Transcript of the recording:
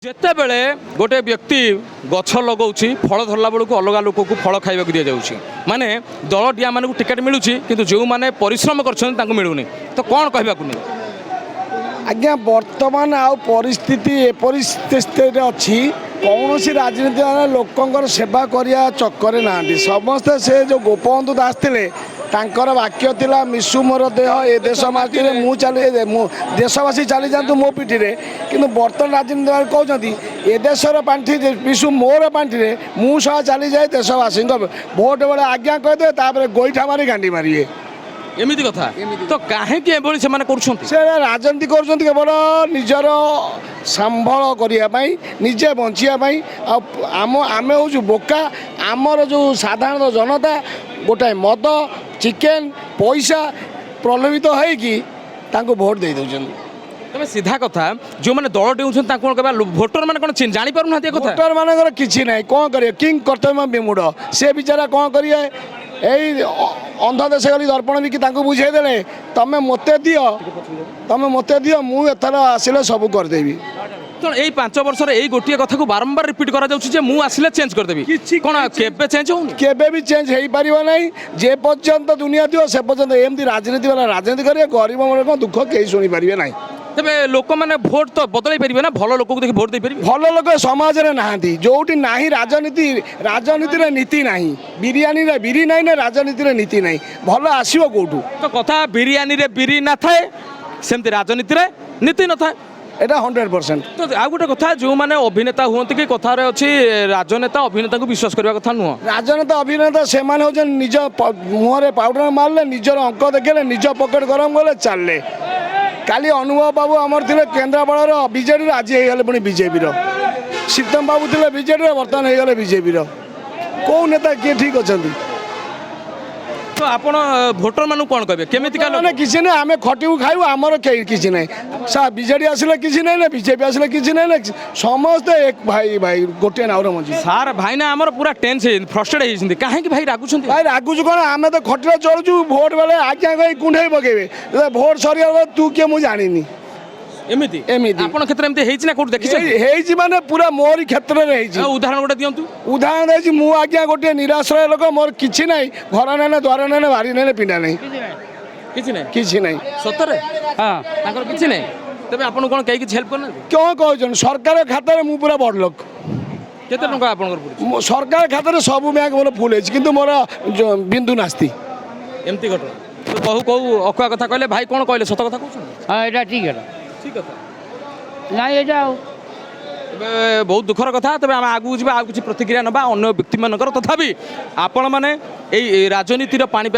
ଯେତେବେଳେ ଗୋଟେ ବ୍ୟକ୍ତି ଗଛ ଲଗାଉଛି ଫଳ ଧରିଲା ବେଳକୁ ଅଲଗା ଲୋକକୁ ଫଳ ଖାଇବାକୁ ଦିଆଯାଉଛି ମାନେ ଦଳଟିଆ ମାନଙ୍କୁ ଟିକେଟ୍ ମିଳୁଛି କିନ୍ତୁ ଯେଉଁମାନେ ପରିଶ୍ରମ କରିଛନ୍ତି ତାଙ୍କୁ ମିଳୁନି ତ କ'ଣ କହିବାକୁ ନେଇ ଆଜ୍ଞା ବର୍ତ୍ତମାନ ଆଉ ପରିସ୍ଥିତି ଏପରି ସ୍ଥିତିରେ ଅଛି କୌଣସି ରାଜନୀତି ଲୋକଙ୍କର ସେବା କରିବା ଚକ୍କରେ ନାହାନ୍ତି ସମସ୍ତେ ସେ ଯେଉଁ ଗୋପବନ୍ଧୁ ଦାସ ଥିଲେ ତାଙ୍କର ବାକ୍ୟ ଥିଲା ମିଶୁ ମୋର ଦେହ ଏ ଦେଶ ମାଟିରେ ମୁଁ ଚାଲି ମୁଁ ଦେଶବାସୀ ଚାଲିଯାଆନ୍ତୁ ମୋ ପିଠିରେ କିନ୍ତୁ ବର୍ତ୍ତମାନ ରାଜନୀତି କହୁଛନ୍ତି ଏ ଦେଶର ପାଣ୍ଠି ମିଶୁ ମୋର ପାଣ୍ଠିରେ ମୁଁ ସହ ଚାଲିଯାଏ ଦେଶବାସୀଙ୍କ ଭୋଟ ବେଳେ ଆଜ୍ଞା କହିଦେବେ ତାପରେ ଗୋଇଠା ମାରି ଗାଣ୍ଡି ମାରିବେ ଏମିତି କଥା ତ କାହିଁକି ଏଭଳି ସେମାନେ କରୁଛନ୍ତି ସେ ରାଜନୀତି କରୁଛନ୍ତି କେବଳ ନିଜର ସମ୍ବଳ କରିବା ପାଇଁ ନିଜେ ବଞ୍ଚିବା ପାଇଁ ଆଉ ଆମେ ହେଉଛୁ ବୋକା ଆମର ଯେଉଁ ସାଧାରଣ ଜନତା ଗୋଟାଏ ମଦ ଚିକେନ ପଇସା ପ୍ରଲୋଭିତ ହେଇକି ତାଙ୍କୁ ଭୋଟ ଦେଇ ଦେଉଛନ୍ତି ତମେ ସିଧା କଥା ଯେଉଁମାନେ ଦଳ ଡେଉଁଛନ୍ତି ତାଙ୍କୁ କ'ଣ କହିବା ଭୋଟର ମାନେ କ'ଣ ଜାଣିପାରୁନାହାନ୍ତି ଏ କଥା ଭୋଟର ମାନଙ୍କର କିଛି ନାହିଁ କ'ଣ କରିବେ କିଙ୍ଗ କର୍ତ୍ତବ୍ୟ ବିମୁଢ଼ ସେ ବିଚାରା କ'ଣ କରିବେ ଏଇ ଅନ୍ଧ ଦେଶ ଗଲି ଦର୍ପଣ ବିକି ତାଙ୍କୁ ବୁଝେଇ ଦେଲେ ତମେ ମୋତେ ଦିଅ ମୁଁ ଏଥର ଆସିଲେ ସବୁ କରିଦେବି ତେଣୁ ଏଇ 5 ବର୍ଷରେ ଏଇ ଗୋଟିଏ କଥାକୁ ବାରମ୍ବାର ରିପିଟ୍ କରାଯାଉଛି ଯେ ମୁଁ ଆସିଲେ ଚେଞ୍ଜ କରିଦେବି କ'ଣ କେବେ ଚେଞ୍ଜ ହେଉନି କେବେ ବି ଚେଞ୍ଜ ହେଇପାରିବ ନାହିଁ ଯେ ପର୍ଯ୍ୟନ୍ତ ଦୁନିଆ ଥିବ ସେ ପର୍ଯ୍ୟନ୍ତ ଏମିତି ରାଜନୀତି ବାଲା ରାଜନୀତି କରିବେ ଗରିବ ମାନଙ୍କ ଦୁଃଖ କେହି ଶୁଣିପାରିବେ ନାହିଁ ତେବେ ଲୋକମାନେ ଭୋଟ ତ ବଦଳାଇ ପାରିବେ ନା ଭଲ ଲୋକକୁ ଦେଖି ଭୋଟ ଦେଇପାରିବେ ଭଲ ଲୋକ ସମାଜରେ ନାହାନ୍ତି ଯୋଉଠି ନାହିଁ ରାଜନୀତିରେ ନୀତି ନାହିଁ ବିରିୟାନୀରେ ବିରି ନାହିଁ ନା ରାଜନୀତିରେ ନୀତି ନାହିଁ ଭଲ ଆସିବ କୋଉଠୁ ତ କଥା ବିରିୟାନୀରେ ବିରି ନଥାଏ ସେମିତି ରାଜନୀତିରେ ନୀତି ନଥାଏ এটা 100%। ତ ଆଉ ଗୋଟେ କଥା ଯେଉଁମାନେ ଅଭିନେତା ହୁଅନ୍ତି କି କଥାରେ ଅଛି ରାଜନେତା ଅଭିନେତାଙ୍କୁ ବିଶ୍ୱାସ କରିବା କଥା ନୁହଁ ରାଜନେତା ଅଭିନେତା ସେମାନେ ହେଉଛନ୍ତି ନିଜ ମୁହଁରେ ପାଉଡର ମାରିଲେ ନିଜର ଅଙ୍କ ଦେଖେଇଲେ ନିଜ ପକେଟ ଗରମ କଲେ ଚାଲିଲେ କାଲି ଅନୁଭବ ବାବୁ ଆମର ଥିଲେ କେନ୍ଦ୍ରାପଡ଼ାର ବିଜେଡ଼ିର ଆଜି ହେଇଗଲେ ପୁଣି ବିଜେପିର ସୀତମ ବାବୁ ଥିଲେ ବିଜେଡ଼ିର ବର୍ତ୍ତମାନ ହେଇଗଲେ ବିଜେପିର କେଉଁ ନେତା କିଏ ଠିକ୍ ଅଛନ୍ତି ତ ଆପଣ ଭୋଟର ମାନଙ୍କୁ କ'ଣ କହିବେ କେମିତିକା ମାନେ କିଛି ନାହିଁ ଆମେ ଖଟିବୁ ଖାଇବୁ ଆମର କେହି କିଛି ନାହିଁ ସାର୍ ବିଜେଡ଼ି ଆସିଲେ କିଛି ନାହିଁ ନା ବିଜେପି ଆସିଲେ କିଛି ନାହିଁ ନା ସମସ୍ତେ ଏକ ଭାଇ ଗୋଟିଏ ନାଉର ମଞ୍ଜି ସାର୍ ଭାଇନା ଆମର ପୁରା ଟେନ୍ସ ହେଇଛନ୍ତି ଫ୍ରଷ୍ଟେଡ୍ ହେଇଛନ୍ତି କାହିଁକି ଭାଇ ରାଗୁଛନ୍ତି ଭାଇ ରାଗୁଛୁ କ'ଣ ଆମେ ତ ଖଟିରେ ଚଳୁଛୁ ଭୋଟ ବେଳେ ଆଜ୍ଞା କହି କୁଣ୍ଢେଇ ପକେଇବେ ଭୋଟ ସରିଗଲା ବେଳେ ତୁ କିଏ ମୁଁ ଜାଣିନି ଏମିତି ଆପଣ କ୍ଷେତ୍ରରେ ଏମିତି ହେଇଛି ନା କୋଉଠି ଦେଖିଛନ୍ତି ହେଇଛି ମାନେ ପୁରା ମୋରି କ୍ଷେତ୍ରରେ ହେଇଛି ଉଦାହରଣ ଗୋଟେ ଦିଅନ୍ତୁ ଉଦାହରଣ ଦେଇଛି ମୁଁ ଆଜ୍ଞା ଗୋଟିଏ ନିରାଶ୍ରୟ ଲୋକ ମୋର କିଛି ନାହିଁ ଘର ନେଲେ ଦ୍ୱାର ନେଲେ ଭାରି ନେଲେ ପିଣ୍ଡା ନାହିଁ କିଛି ନାହିଁ ସତରେ ହଁ ତାଙ୍କର କିଛି ନାହିଁ ତେବେ ଆପଣଙ୍କୁ କ'ଣ କେହି କିଛି ହେଲ୍ପ କରୁନାହାନ୍ତି କ'ଣ କହୁଛନ୍ତି ସରକାର ଖାତାରେ ମୁଁ ପୁରା ବଡ଼ ଲୋକ କେତେ ଟଙ୍କା ଆପଣଙ୍କର ପଡ଼ୁଛି ସରକାର ଖାତାରେ ସବୁ ବ୍ୟାଙ୍କ ମୋର ଫୁଲ୍ ହେଇଛି କିନ୍ତୁ ମୋର ବିନ୍ଦୁ ନାସ୍ତି ଏମିତି ଘଟଣା କୋଉ ଅକୁଆ କଥା କହିଲେ ଭାଇ କ'ଣ କହିଲେ ସତ କଥା କହୁଛନ୍ତି ହଁ ଏଇଟା ଠିକ୍ ହେଲା ଠିକ୍ କଥା ନାଇଁ ଏଇଟା ଆଉ ଏବେ ବହୁତ ଦୁଃଖର କଥା ତେବେ ଆମେ ଆଗକୁ ଯିବା ଆଉ କିଛି ପ୍ରତିକ୍ରିୟା ନେବା ଅନ୍ୟ ବ୍ୟକ୍ତିମାନଙ୍କର ତଥାପି ଆପଣମାନେ ଏଇ ରାଜନୀତିର ପାଣିପାଗ